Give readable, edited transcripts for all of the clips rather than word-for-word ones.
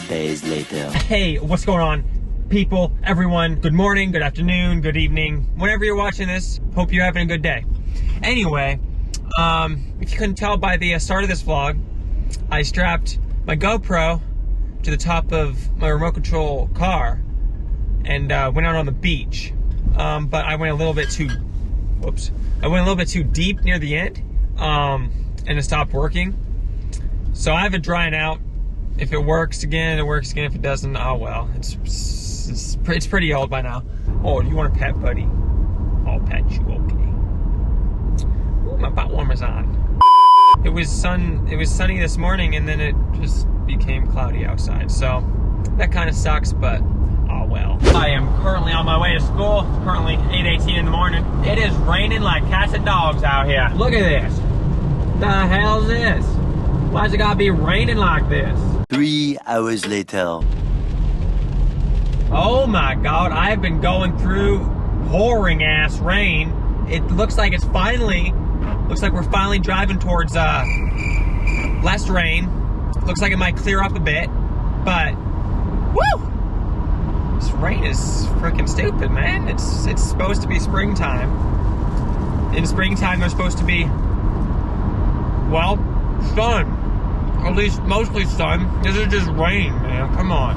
days later. Hey, what's going on, people, everyone? Good morning, good afternoon, good evening. Whenever you're watching this, hope you're having a good day. Anyway, if you couldn't tell by the start of this vlog, I strapped my GoPro to the top of my remote control car and went out on the beach. But I went a little bit too, I went a little bit too deep near the end, and it stopped working. So I have it drying out. If it works again, it works again. If it doesn't, oh well. It's pretty old by now. Oh, you want a pet, buddy? I'll pet you, okay. Ooh, my butt warmer's on. It was sunny this morning, and then it just became cloudy outside. So that kind of sucks, but oh well. I am currently on my way to school. It's currently 8:18 in the morning. It is raining like cats and dogs out here. Look at this. The hell's this? Why's it gotta be raining like this? 3 hours later. Oh my God, I've been going through pouring ass rain. It looks like we're finally driving towards less rain. Looks like it might clear up a bit, but woo! This rain is freaking stupid, man. It's supposed to be springtime. In springtime, there's supposed to be, well, sun. At least mostly sun. This is just rain, man. Come on.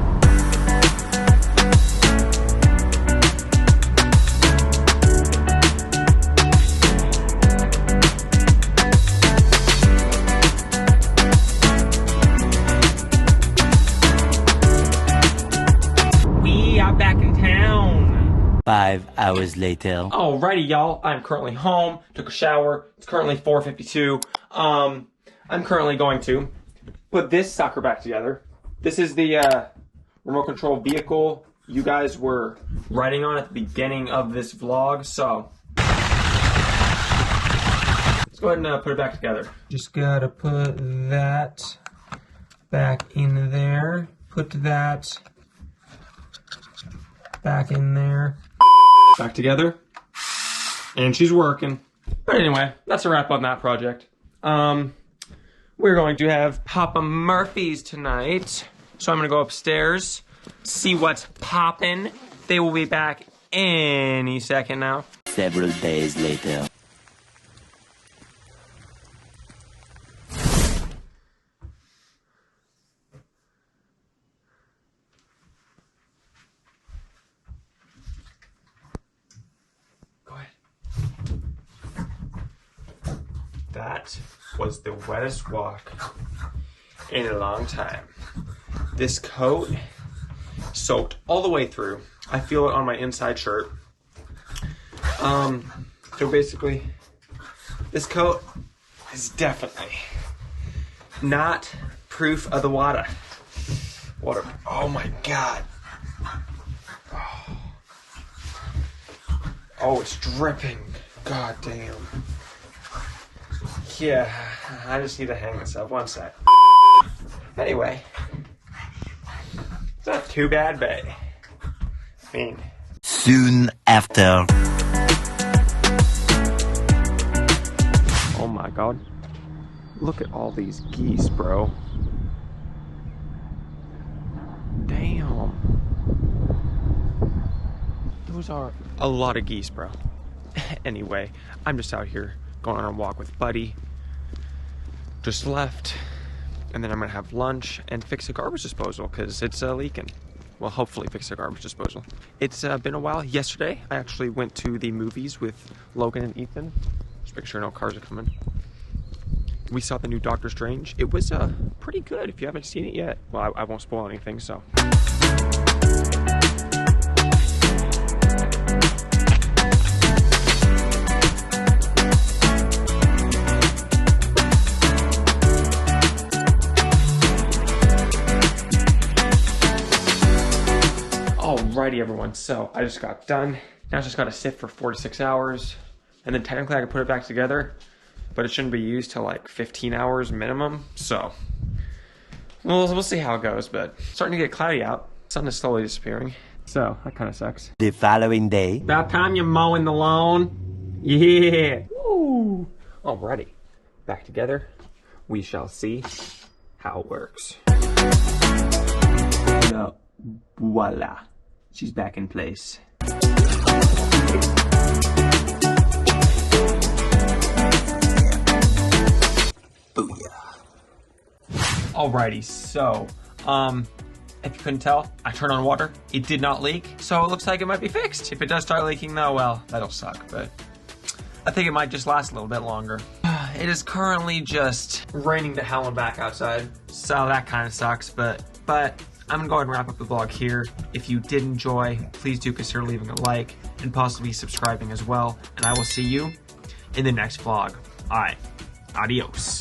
We are back in town. 5 hours later. Alrighty, y'all. I'm currently home. Took a shower. It's currently 4:52. I'm currently going to put this sucker back together. This is the remote control vehicle you guys were riding on at the beginning of this vlog. So let's go ahead and put it back together. Just gotta put that back in there. Put that back in there. Back together. And she's working. But anyway, that's a wrap on that project. We're going to have Papa Murphy's tonight. So I'm gonna go upstairs, see what's poppin'. They will be back any second now. Several days later. Go ahead. That was the wettest walk in a long time. This coat soaked all the way through. I feel it on my inside shirt. So basically, this coat is definitely not proof of the water. Oh my God. Oh, it's dripping. God damn. Yeah, I just need to hang this up. One sec. Anyway, it's not too bad, babe. I mean, Soon after. oh my God. Look at all these geese, bro. Damn. Those are a lot of geese, bro. Anyway, I'm just out here going on a walk with Buddy. Just left, and then I'm gonna have lunch and fix a garbage disposal because it's leaking. Well, hopefully fix a garbage disposal. It's been a while. Yesterday, I actually went to the movies with Logan and Ethan. Just make sure no cars are coming. We saw the new Doctor Strange. It was pretty good if you haven't seen it yet. Well, I won't spoil anything, so. Alrighty, everyone, so I just got done. Now it's just gotta sit for 4 to 6 hours, and then technically I can put it back together, but it shouldn't be used till like 15 hours minimum, so we'll see how it goes, but it's starting to get cloudy out. Sun is slowly disappearing, so that kind of sucks. The following day. About time you're mowing the lawn. Yeah. Woo. Alrighty, back together. We shall see how it works. Voila. She's back in place. Alrighty, so, if you couldn't tell, I turned on water. It did not leak, so it looks like it might be fixed. If it does start leaking though, well, that'll suck, but I think it might just last a little bit longer. It is currently just raining to hell and back outside, so that kind of sucks, but I'm gonna go ahead and wrap up the vlog here. If you did enjoy, please do consider leaving a like and possibly subscribing as well, and I will see you in the next vlog. Alright, adios.